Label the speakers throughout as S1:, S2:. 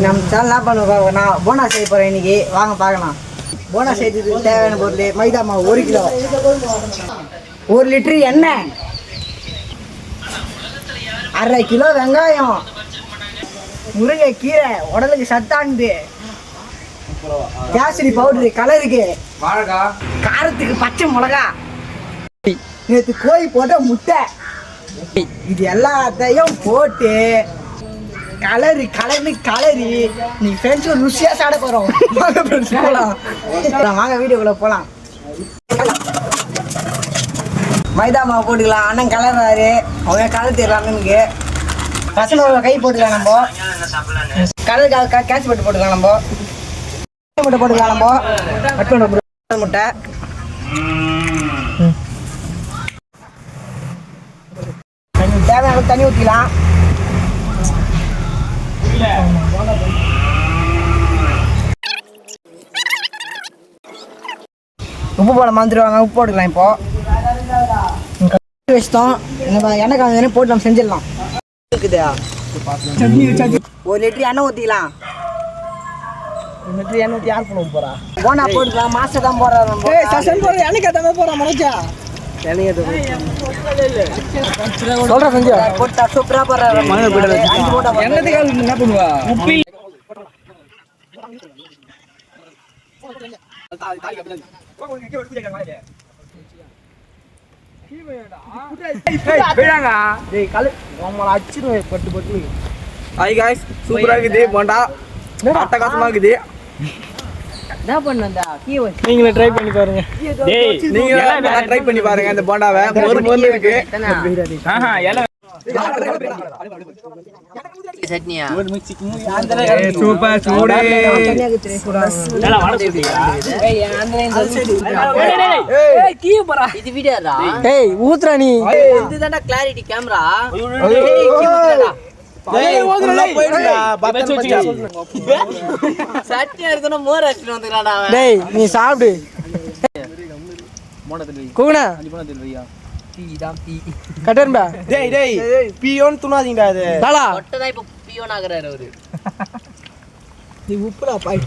S1: நம்ம சேனல் என்ன பண்ணுவோம், நான் போனா செய்ய போகிறேன் இன்னைக்கு. வாங்க பார்க்கலாம். போனா செய்யறதுக்கு தேவையான பொருள் மைதா மாவு 1 கிலோ, 1 லிட்டரு எண்ணெய், 1/2 கிலோ வெங்காயம், முருங்கைக்கீரை உடலுக்கு சத்தானது, கேசரி பவுடரு கலருக்கு, காரத்துக்கு பச்சை மிளகா, நேற்று கோழி போட்ட முட்டை, இது எல்லாத்தையும் போட்டு கலரி நீ ஃப்ரெண்ட்ஸ் ருசியாக சாப்பிட போகிறோம். வாங்க வீடியோக்குள்ளே போகலாம். மைதா மாவு போட்டுக்கலாம். அண்ணன் கலர்றாரு, அவங்க கலர் தெரியலாம். அண்ணனுக்கு பசங்க கை போட்டுக்கலாம். நம்ம கலருக்காக கேட்ச் போட்டு போட்டுக்கலாம். நம்ம முட்டை போட்டுக்கலாம். நம்ம முட்டை தேவையான தண்ணி ஊற்றிக்கலாம். உப்பு போட மறந்துடுவாங்க. உப்பு போட்டுக்கலாம். இப்போ வச்சிட்டோம். எண்ணெய் காய்ஞ்ச போட்டு நம்ம செஞ்சிடலாம். இருக்குதா 1 லிட்டர் எண்ணெய் ஊற்றிக்கலாம். 1 லிட்டர் எண்ணெய் ஊற்றி யார் பண்ண போகிறா? போனா போட்டுக்கலாம். மாஸ்டர் தான் போடுறாரு. எண்ணெய் கேட்டாமல் போகிறான் மனோஜா. சொல்றேன் செஞ்சு போட்டா சூப்பரா போடுறாரு. எண்ணெய்க்கு என்ன பண்ணுவா? உப்பு
S2: சூப்பரா இருக்குது போண்டா. அட்டகாசமா இருக்குது.
S3: நீங்களே ட்ரை பண்ணி பாருங்க.
S2: நீங்க ட்ரை பண்ணி பாருங்க. இந்த போண்டாவை மொறு இருக்கு.
S4: சட்னியா
S2: சூப்பர் சூடு.
S4: இது வீடியோடா.
S1: ஏய் ஊத்ரா நீ.
S4: இதுதான்டா கிளாரிட்டி கேமரா. சட்னியா இருக்குன்னா மோர் அடிச்சுட்டு வந்துக்கிறாடா.
S1: டேய் நீ சாப்பிடு. கூனா கட்டன்பா.
S2: டேய் பியோன் துணாதீங்கடா. அது
S1: டாலா
S4: ஒட்டதா இப்ப பியோன் ஆகறாரு அவரு.
S1: நீ உப்புடா பாய்.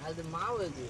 S4: அது மாவு இது.